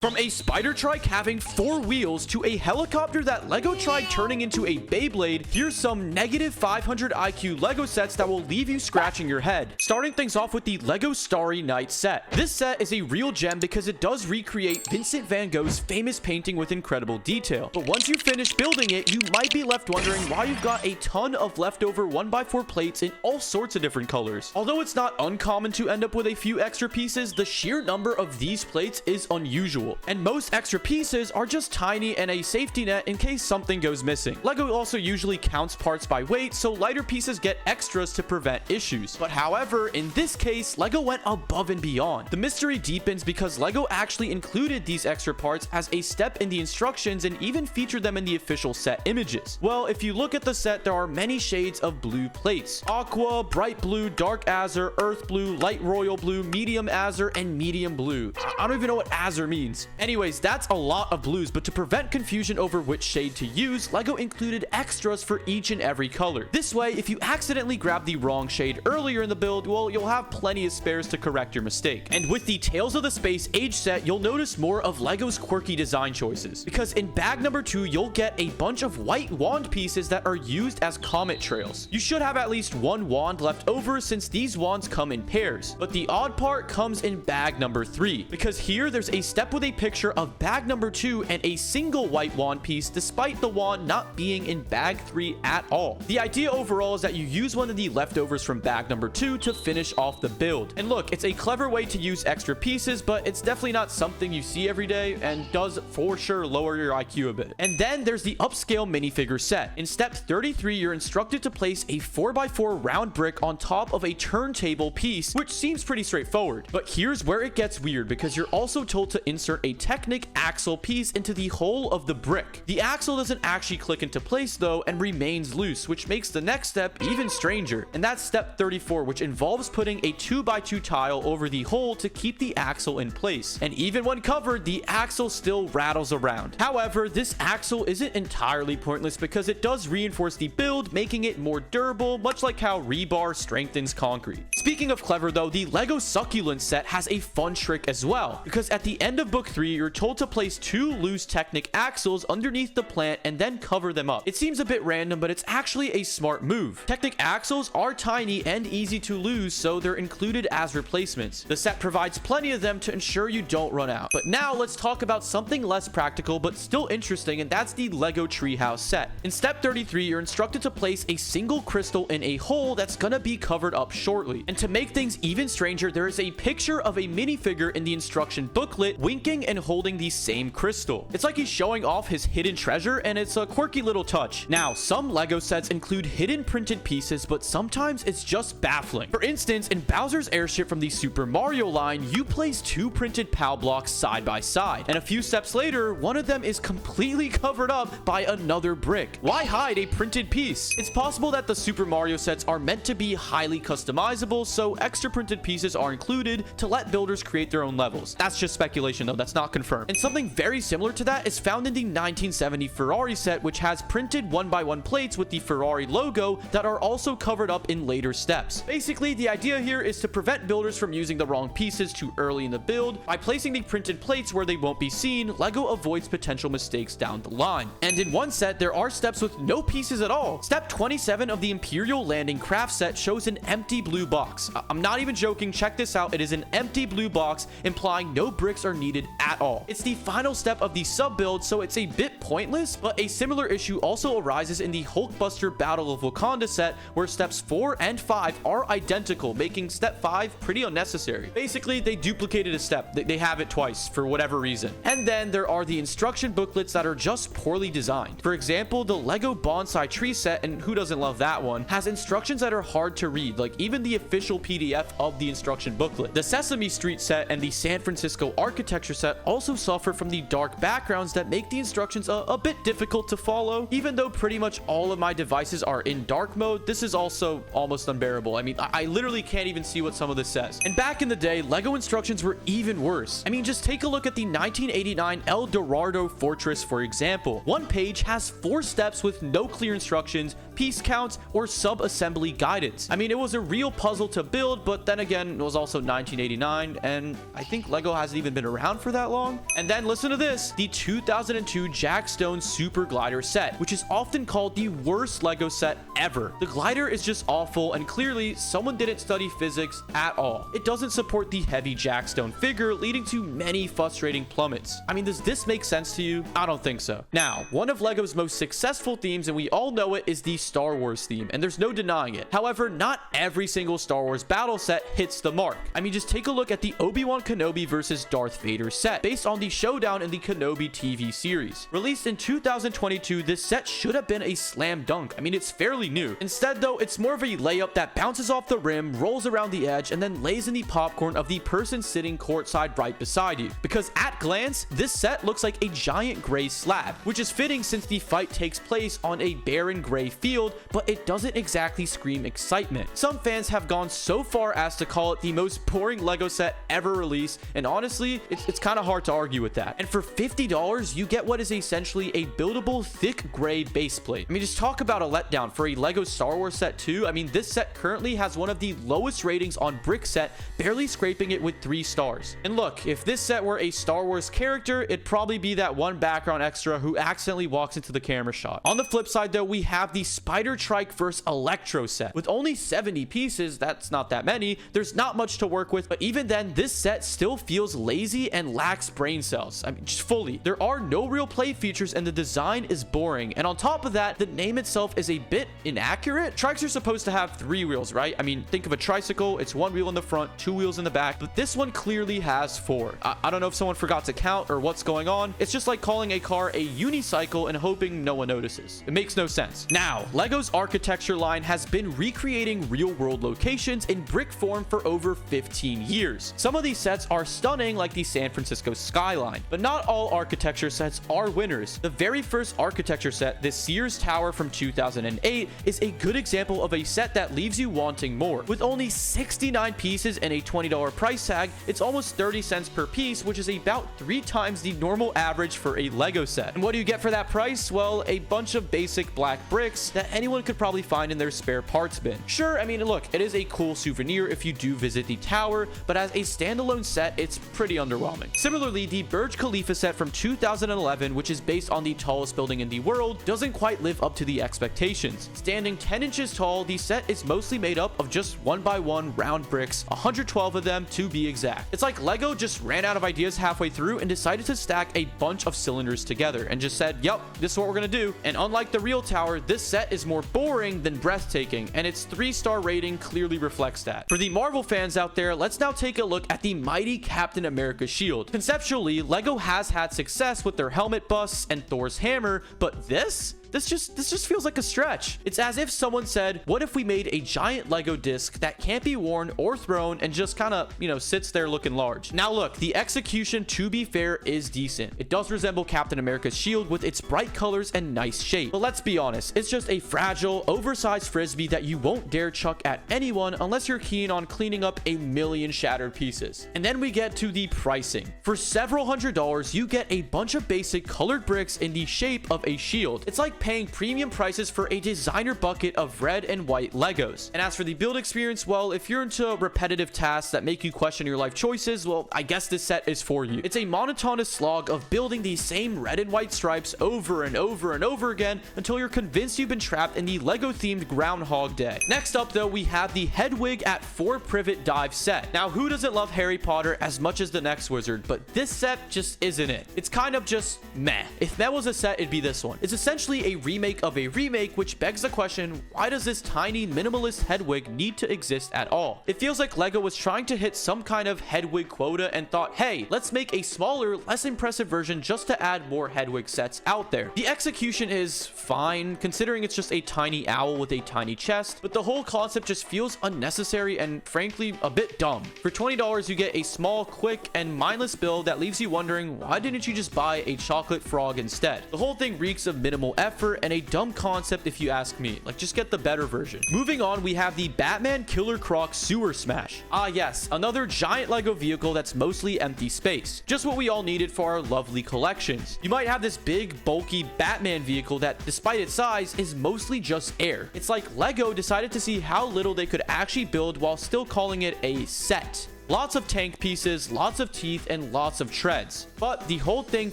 From a spider trike having 4 wheels to a helicopter that LEGO tried turning into a Beyblade, here's some negative 500 IQ LEGO sets that will leave you scratching your head. Starting things off with the LEGO Starry Night set. This set is a real gem because it does recreate Vincent van Gogh's famous painting with incredible detail. But once you finish building it, you might be left wondering why you've got a ton of leftover 1x4 plates in all sorts of different colors. Although it's not uncommon to end up with a few extra pieces, the sheer number of these plates is unusual. And most extra pieces are just tiny and a safety net in case something goes missing. LEGO also usually counts parts by weight, so lighter pieces get extras to prevent issues. But however, in this case, LEGO went above and beyond. The mystery deepens because LEGO actually included these extra parts as a step in the instructions and even featured them in the official set images. Well, if you look at the set, there are many shades of blue plates. Aqua, bright blue, dark azure, earth blue, light royal blue, medium azure, and medium blue. I don't even know what azure means. Anyways, that's a lot of blues, but to prevent confusion over which shade to use, LEGO included extras for each and every color. This way, if you accidentally grab the wrong shade earlier in the build, well, you'll have plenty of spares to correct your mistake. And with the Tales of the Space Age set, you'll notice more of LEGO's quirky design choices. Because in bag number 2, you'll get a bunch of white wand pieces that are used as comet trails. You should have at least one wand left over since these wands come in pairs. But the odd part comes in bag number 3, because here there's a step with a picture of bag number 2 and a single white wand piece despite the wand not being in bag 3 at all. The idea overall is that you use one of the leftovers from bag number 2 to finish off the build. And look, it's a clever way to use extra pieces, but it's definitely not something you see every day and does for sure lower your IQ a bit. And then there's the upscale minifigure set. In step 33, you're instructed to place a 4x4 round brick on top of a turntable piece, which seems pretty straightforward. But here's where it gets weird because you're also told to insert a Technic axle piece into the hole of the brick. The axle doesn't actually click into place though and remains loose, which makes the next step even stranger. And that's step 34, which involves putting a 2x2 tile over the hole to keep the axle in place. And even when covered, the axle still rattles around. However, this axle isn't entirely pointless because it does reinforce the build, making it more durable, much like how rebar strengthens concrete. Speaking of clever though, the LEGO Succulent set has a fun trick as well, because at the end of book 3, you're told to place 2 loose Technic axles underneath the plant and then cover them up. It seems a bit random, but it's actually a smart move. Technic axles are tiny and easy to lose, so they're included as replacements. The set provides plenty of them to ensure you don't run out. But now let's talk about something less practical but still interesting, and that's the LEGO Treehouse set. In step 33, you're instructed to place a single crystal in a hole that's gonna be covered up shortly. And to make things even stranger, there is a picture of a minifigure in the instruction booklet winking and holding the same crystal. It's like he's showing off his hidden treasure, and it's a quirky little touch. Now, some LEGO sets include hidden printed pieces, but sometimes it's just baffling. For instance, in Bowser's airship from the Super Mario line, you place 2 printed PAL blocks side by side, and a few steps later, one of them is completely covered up by another brick. Why hide a printed piece? It's possible that the Super Mario sets are meant to be highly customizable, so extra printed pieces are included to let builders create their own levels. That's just speculation though, that's not confirmed. And something very similar to that is found in the 1970 Ferrari set, which has printed 1x1 plates with the Ferrari logo that are also covered up in later steps. Basically, the idea here is to prevent builders from using the wrong pieces too early in the build. By placing the printed plates where they won't be seen, LEGO avoids potential mistakes down the line. And in one set, there are steps with no pieces at all. Step 27 of the Imperial Landing Craft set shows an empty blue box. I'm not even joking, check this out. It is an empty blue box, implying no bricks are needed at all. It's the final step of the sub build, so it's a bit pointless, but a similar issue also arises in the Hulkbuster Battle of Wakanda set, where steps 4 and 5 are identical, making step 5 pretty unnecessary. Basically, they duplicated a step. They have it twice for whatever reason. And then there are the instruction booklets that are just poorly designed. For example, the LEGO Bonsai Tree set, and who doesn't love that one, has instructions that are hard to read, like even the official PDF of the instruction booklet. The Sesame Street set and the San Francisco Architecture set also suffer from the dark backgrounds that make the instructions a bit difficult to follow. Even though pretty much all of my devices are in dark mode, this is also almost unbearable. I mean, I literally can't even see what some of this says. And back in the day, LEGO instructions were even worse. I mean, just take a look at the 1989 El Dorado Fortress, for example. One page has 4 steps with no clear instructions, piece counts, or sub-assembly guidance. I mean, it was a real puzzle to build, but then again, it was also 1989, and I think LEGO hasn't even been around for for that long. And then listen to this, the 2002 Jack Stone Super Glider set, which is often called the worst Lego set ever. The glider is just awful, and clearly someone didn't study physics at all. It doesn't support the heavy Jack Stone figure, leading to many frustrating plummets. I mean, does this make sense to you? I don't think so. Now, one of Lego's most successful themes, and we all know it, is the Star Wars theme, and there's no denying it. However, not every single Star Wars battle set hits the mark. I mean, just take a look at the Obi-Wan Kenobi versus Darth Vader set, based on the showdown in the Kenobi TV series. Released in 2022, this set should have been a slam dunk. I mean, it's fairly new. Instead, though, it's more of a layup that bounces off the rim, rolls around the edge, and then lays in the popcorn of the person sitting courtside right beside you. Because at glance, this set looks like a giant gray slab, which is fitting since the fight takes place on a barren gray field, but it doesn't exactly scream excitement. Some fans have gone so far as to call it the most boring Lego set ever released, and honestly, it's kind of hard to argue with that. And for $50, you get what is essentially a buildable thick gray base plate. I mean, just talk about a letdown for a Lego Star Wars set too. I mean, this set currently has one of the lowest ratings on Brickset, barely scraping it with 3 stars. And look, if this set were a Star Wars character, it'd probably be that one background extra who accidentally walks into the camera shot. On the flip side though, we have the Spider Trike vs. Electro set. With only 70 pieces, that's not that many, there's not much to work with, but even then, this set still feels lazy and lacks brain cells. I mean, just fully. There are no real play features and the design is boring, and on top of that, the name itself is a bit inaccurate. Trikes are supposed to have 3 wheels, right? I mean, think of a tricycle, it's 1 wheel in the front, 2 wheels in the back, but this one clearly has 4. I don't know if someone forgot to count or what's going on. It's just like calling a car a unicycle and hoping no one notices. It makes no sense. Now, Lego's architecture line has been recreating real-world locations in brick form for over 15 years. Some of these sets are stunning, like the San Francisco skyline, but not all architecture sets are winners. The very first architecture set, the Sears Tower from 2008, is a good example of a set that leaves you wanting more. With only 69 pieces and a $20 price tag, it's almost 30 cents per piece, which is about 3 times the normal average for a Lego set. And what do you get for that price? Well, a bunch of basic black bricks that anyone could probably find in their spare parts bin. Sure, I mean, look, it is a cool souvenir if you do visit the tower, but as a standalone set, it's pretty underwhelming. Similarly, the Burj Khalifa set from 2011, which is based on the tallest building in the world, doesn't quite live up to the expectations. Standing 10 inches tall, the set is mostly made up of just 1x1 round bricks, 112 of them to be exact. It's like Lego just ran out of ideas halfway through and decided to stack a bunch of cylinders together and just said, yep, this is what we're gonna do. And unlike the real tower, this set is more boring than breathtaking, and its 3-star rating clearly reflects that. For the Marvel fans out there, let's now take a look at the mighty Captain America shield. Conceptually, Lego has had success with their helmet busts and Thor's hammer, but this just feels like a stretch. It's as if someone said, what if we made a giant Lego disc that can't be worn or thrown and just kind of, sits there looking large. Now look, the execution, to be fair, is decent. It does resemble Captain America's shield with its bright colors and nice shape. But let's be honest, it's just a fragile, oversized frisbee that you won't dare chuck at anyone unless you're keen on cleaning up a million shattered pieces. And then we get to the pricing. For several $100s, you get a bunch of basic colored bricks in the shape of a shield. It's like paying premium prices for a designer bucket of red and white Legos. And as for the build experience, well, if you're into repetitive tasks that make you question your life choices, well, I guess this set is for you. It's a monotonous slog of building the same red and white stripes over and over and over again until you're convinced you've been trapped in the Lego themed Groundhog Day. Next up though, we have the Hedwig at 4 Privet Dive set. Now, who doesn't love Harry Potter as much as the next wizard? But this set just isn't it. It's kind of just meh. If meh was a set, it'd be this one. It's essentially a remake of a remake, which begs the question, why does this tiny minimalist Hedwig need to exist at all? It feels like Lego was trying to hit some kind of Hedwig quota and thought, hey, let's make a smaller, less impressive version just to add more Hedwig sets out there. The execution is fine, considering it's just a tiny owl with a tiny chest, but the whole concept just feels unnecessary and frankly a bit dumb. For $20, you get a small, quick, and mindless build that leaves you wondering, why didn't you just buy a chocolate frog instead? The whole thing reeks of minimal effort and a dumb concept if you ask me. Like, just get the better version. Moving on, we have the Batman Killer Croc Sewer Smash. Ah yes, another giant Lego vehicle that's mostly empty space. Just what we all needed for our lovely collections. You might have this big, bulky Batman vehicle that, despite its size, is mostly just air. It's like Lego decided to see how little they could actually build while still calling it a set. Lots of tank pieces, lots of teeth, and lots of treads. But the whole thing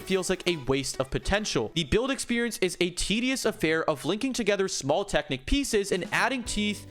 feels like a waste of potential. The build experience is a tedious affair of linking together small Technic pieces and adding teeth,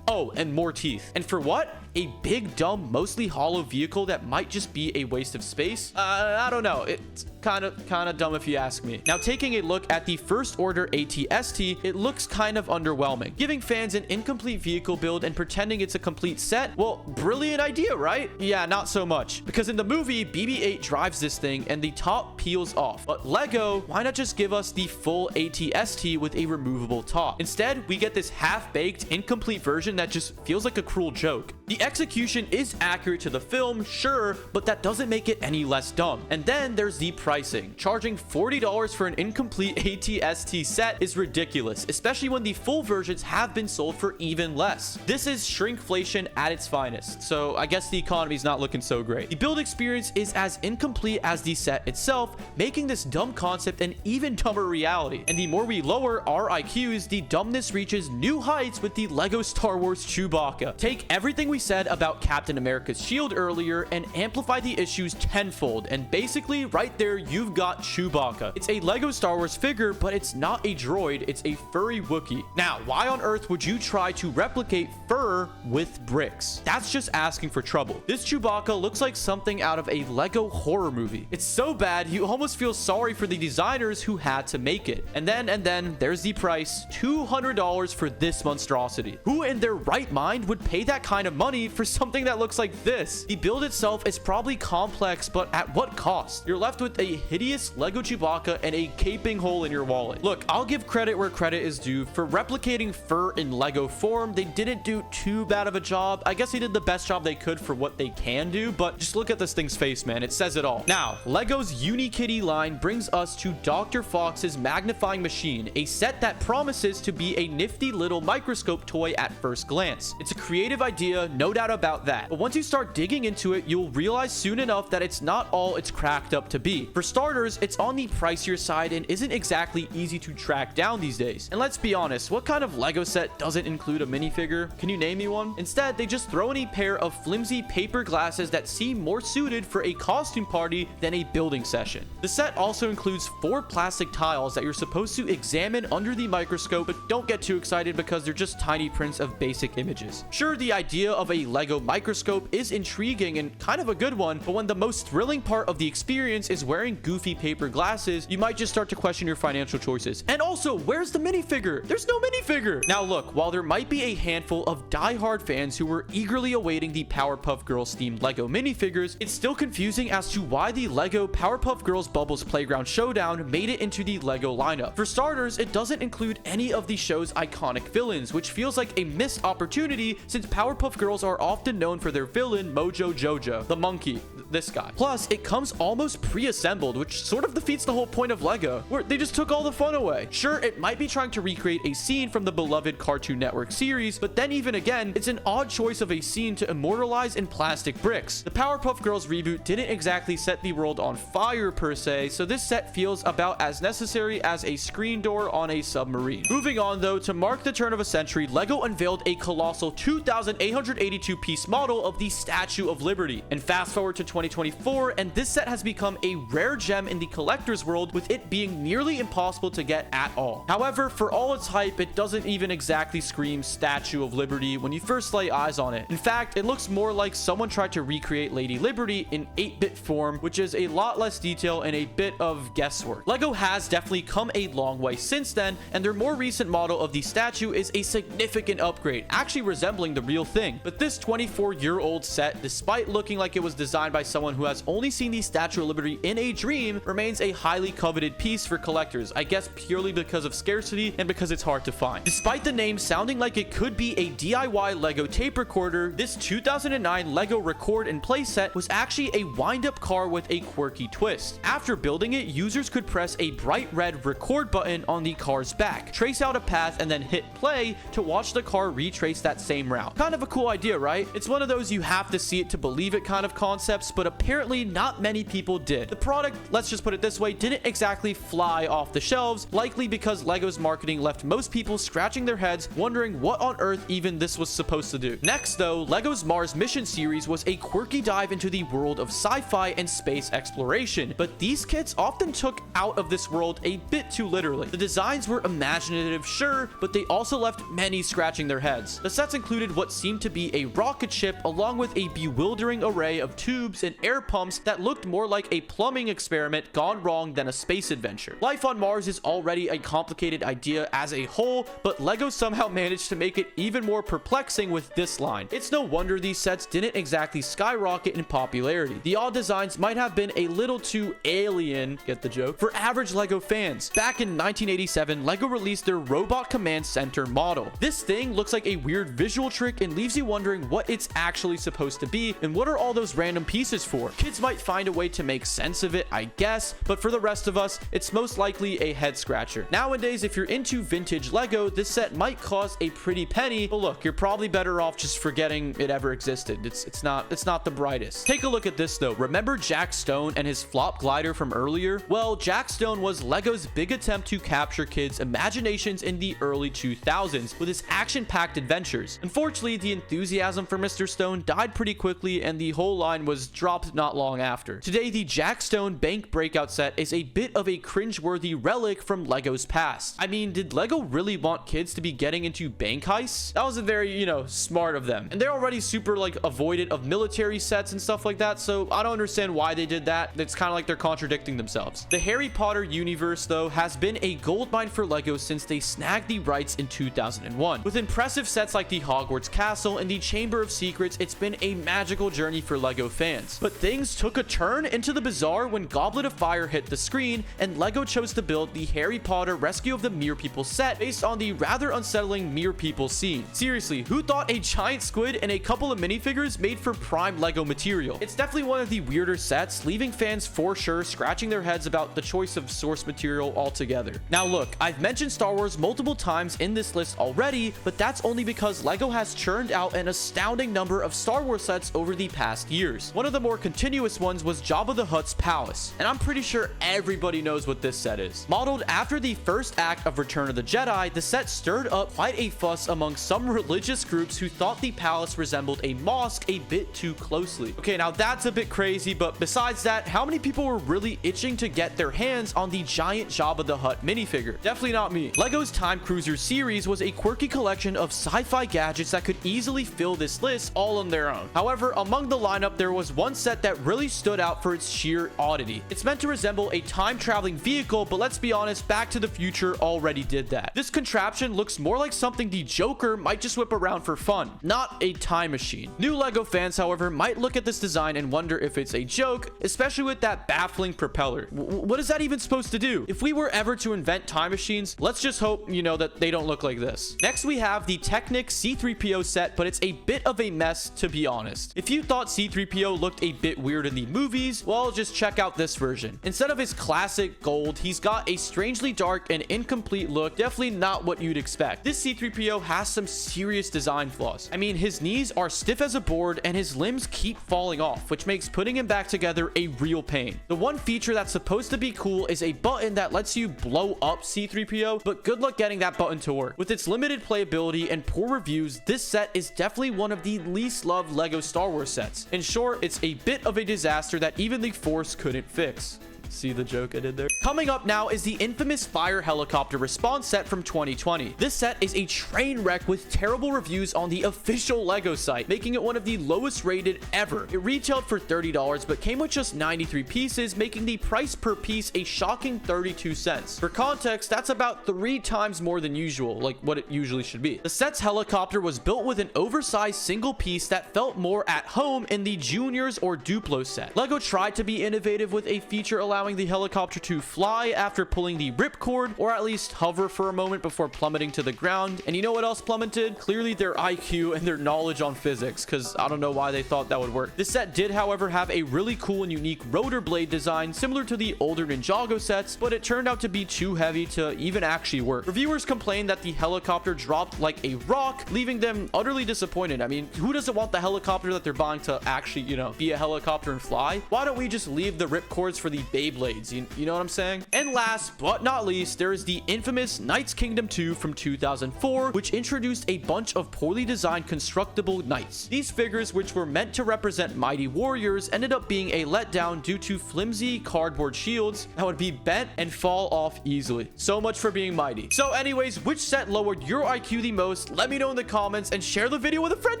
oh, and more teeth. And for what? A big, dumb, mostly hollow vehicle that might just be a waste of space? I don't know. It's kind of dumb if you ask me. Now, taking a look at the first order ATST, it looks kind of underwhelming. Giving fans an incomplete vehicle build and pretending it's a complete set? Well, brilliant idea, right? Yeah, not so much. Because in the movie, BB-8 drives this thing and the top peels off. But Lego, why not just give us the full ATST with a removable top? Instead, we get this half-baked, incomplete version that just feels like a cruel joke. The execution is accurate to the film, sure, but that doesn't make it any less dumb. And then there's the pricing. Charging $40 for an incomplete ATST set is ridiculous, especially when the full versions have been sold for even less. This is shrinkflation at its finest, so I guess the economy's not looking so great. The build experience is as incomplete as the set itself, making this dumb concept an even dumber reality. And the more we lower our IQs, the dumbness reaches new heights with the Lego Star Wars Chewbacca. Take everything we said about Captain America's shield earlier and amplify the issues tenfold, and basically right there you've got Chewbacca. It's a Lego Star Wars figure, but it's not a droid, it's a furry Wookiee. Now, why on earth would you try to replicate fur with bricks? That's just asking for trouble. This Chewbacca looks like something out of a Lego horror movie. It's so bad you almost feel sorry for the designers who had to make it. And then there's the price, $200 for this monstrosity. Who in their right mind would pay that kind of money for something that looks like this? The build itself is probably complex, but at what cost? You're left with a hideous Lego Chewbacca and a gaping hole in your wallet. Look, I'll give credit where credit is due. For replicating fur in Lego form, they didn't do too bad of a job. I guess they did the best job they could for what they can do, but just look at this thing's face, man. It says it all. Now, Lego's Unikitty line brings us to Dr. Fox's magnifying machine, a set that promises to be a nifty little microscope toy at first glance. It's a creative idea, no doubt about that. But once you start digging into it, you'll realize soon enough that it's not all it's cracked up to be. For starters, it's on the pricier side and isn't exactly easy to track down these days. And let's be honest, what kind of Lego set doesn't include a minifigure? Can you name me one? Instead, they just throw in a pair of flimsy paper glasses that seem more suited for a costume party than a building session. The set also includes 4 plastic tiles that you're supposed to examine under the microscope, but don't get too excited because they're just tiny prints of basic images. Sure, the idea of a Lego microscope is intriguing and kind of a good one, but when the most thrilling part of the experience is wearing goofy paper glasses, you might just start to question your financial choices. And also, where's the minifigure? There's no minifigure! Now look, while there might be a handful of die-hard fans who were eagerly awaiting the Powerpuff Girls themed Lego minifigures, it's still confusing as to why the Lego Powerpuff Girls Bubbles Playground Showdown made it into the Lego lineup. For starters, it doesn't include any of the show's iconic villains, which feels like a missed opportunity since Powerpuff Girls are often known for their villain, Mojo Jojo, the monkey, this guy. Plus, it comes almost pre-assembled, which sort of defeats the whole point of Lego, where they just took all the fun away. Sure, it might be trying to recreate a scene from the beloved Cartoon Network series, but then even again, it's an odd choice of a scene to immortalize in plastic bricks. The Powerpuff Girls reboot didn't exactly set the world on fire per se, so this set feels about as necessary as a screen door on a submarine. Moving on though, to mark the turn of a century, Lego unveiled a colossal 2,882 piece model of the Statue of Liberty. And fast forward to 2024, and this set has become a rare gem in the collector's world, with it being nearly impossible to get at all. However, for all its hype, it doesn't even exactly scream Statue of Liberty when you first lay eyes on it. In fact, it looks more like someone tried to recreate Lady Liberty in 8-bit form, which is a lot less detail and a bit of guesswork. Lego has definitely come a long way since then, and their more recent model of the statue is a significant upgrade, actually resembling the real thing. But this 24-year-old set, despite looking like it was designed by someone who has only seen the Statue of Liberty in a dream, remains a highly coveted piece for collectors, I guess purely because of scarcity and because it's hard to find. Despite the name sounding like it could be a DIY Lego tape recorder, this 2009 Lego Record and Play set was actually a wind-up car with a quirky twist. After building it, users could press a bright red record button on the car's back, trace out a path, and then hit play to watch the car retrace that same route. Kind of a cool idea, idea, right? It's one of those you have to see it to believe it kind of concepts, but apparently not many people did. The product, let's just put it this way, didn't exactly fly off the shelves, likely because LEGO's marketing left most people scratching their heads wondering what on earth even this was supposed to do. Next though, LEGO's Mars Mission series was a quirky dive into the world of sci-fi and space exploration, but these kits often took out of this world a bit too literally. The designs were imaginative, sure, but they also left many scratching their heads. The sets included what seemed to be a rocket ship along with a bewildering array of tubes and air pumps that looked more like a plumbing experiment gone wrong than a space adventure. Life on Mars is already a complicated idea as a whole, but LEGO somehow managed to make it even more perplexing with this line. It's no wonder these sets didn't exactly skyrocket in popularity. The odd designs might have been a little too alien, get the joke, for average LEGO fans. Back in 1987, LEGO released their Robot Command Center model. This thing looks like a weird visual trick and leaves you wondering what it's actually supposed to be and what are all those random pieces for. Kids might find a way to make sense of it, I guess, but for the rest of us, it's most likely a head scratcher. Nowadays, if you're into vintage LEGO, this set might cost a pretty penny, but look, you're probably better off just forgetting it ever existed. It's not the brightest. Take a look at this though. Remember Jack Stone and his flop glider from earlier? Well, Jack Stone was LEGO's big attempt to capture kids' imaginations in the early 2000s with his action-packed adventures. Unfortunately, the enthusiasm for Mr. Stone died pretty quickly and the whole line was dropped not long after. Today, the Jack Stone Bank Breakout set is a bit of a cringeworthy relic from LEGO's past. I mean, did LEGO really want kids to be getting into bank heists? That wasn't very, smart of them. And they're already super, avoidant of military sets and stuff like that, so I don't understand why they did that. It's kind of like they're contradicting themselves. The Harry Potter universe, though, has been a goldmine for LEGO since they snagged the rights in 2001. With impressive sets like the Hogwarts Castle and the Chamber of Secrets, it's been a magical journey for LEGO fans. But things took a turn into the bizarre when Goblet of Fire hit the screen, and LEGO chose to build the Harry Potter Rescue of the Mere People set based on the rather unsettling Mere People scene. Seriously, who thought a giant squid and a couple of minifigures made for prime LEGO material? It's definitely one of the weirder sets, leaving fans for sure scratching their heads about the choice of source material altogether. Now look, I've mentioned Star Wars multiple times in this list already, but that's only because LEGO has churned out an astounding number of Star Wars sets over the past years. One of the more continuous ones was Jabba the Hutt's palace, and I'm pretty sure everybody knows what this set is. Modeled after the first act of Return of the Jedi, the set stirred up quite a fuss among some religious groups who thought the palace resembled a mosque a bit too closely. Okay, now that's a bit crazy, but besides that, how many people were really itching to get their hands on the giant Jabba the Hutt minifigure? Definitely not me. LEGO's Time Cruiser series was a quirky collection of sci-fi gadgets that could easily fill this list all on their own. However, among the lineup, there was one set that really stood out for its sheer oddity. It's meant to resemble a time-traveling vehicle, but let's be honest, Back to the Future already did that. This contraption looks more like something the Joker might just whip around for fun, not a time machine. New LEGO fans, however, might look at this design and wonder if it's a joke, especially with that baffling propeller. What is that even supposed to do? If we were ever to invent time machines, let's just hope, that they don't look like this. Next, we have the Technic C-3PO set, but it's a bit of a mess, to be honest. If you thought C-3PO looked a bit weird in the movies, well, just check out this version. Instead of his classic gold, he's got a strangely dark and incomplete look, definitely not what you'd expect. This C-3PO has some serious design flaws. I mean, his knees are stiff as a board and his limbs keep falling off, which makes putting him back together a real pain. The one feature that's supposed to be cool is a button that lets you blow up C-3PO, but good luck getting that button to work. With its limited playability and poor reviews, this set is definitely one of the least loved LEGO Star Wars sets. In short, it's a bit of a disaster that even the Force couldn't fix. See the joke I did there? Coming up now is the infamous Fire Helicopter Response set from 2020. This set is a train wreck with terrible reviews on the official LEGO site, making it one of the lowest rated ever. It retailed for $30, but came with just 93 pieces, making the price per piece a shocking 32 cents. For context, that's about 3 times more than usual, like what it usually should be. The set's helicopter was built with an oversized single piece that felt more at home in the Juniors or Duplo set. LEGO tried to be innovative with a feature allowing the helicopter to fly after pulling the ripcord, or at least hover for a moment before plummeting to the ground. And you know what else plummeted? Clearly their IQ and their knowledge on physics, because I don't know why they thought that would work. This set did, however, have a really cool and unique rotor blade design similar to the older Ninjago sets, but it turned out to be too heavy to even actually work. Reviewers complained that the helicopter dropped like a rock, leaving them utterly disappointed. I mean, who doesn't want the helicopter that they're buying to actually, you know, be a helicopter and fly? Why don't we just leave the ripcords for the Beyblades? You know what I'm saying? And last but not least, there is the infamous Knights Kingdom 2 from 2004, which introduced a bunch of poorly designed constructible knights. These figures, which were meant to represent mighty warriors, ended up being a letdown due to flimsy cardboard shields that would be bent and fall off easily. So much for being mighty. So anyways, which set lowered your IQ the most? Let me know in the comments and share the video with a friend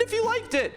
if you liked it.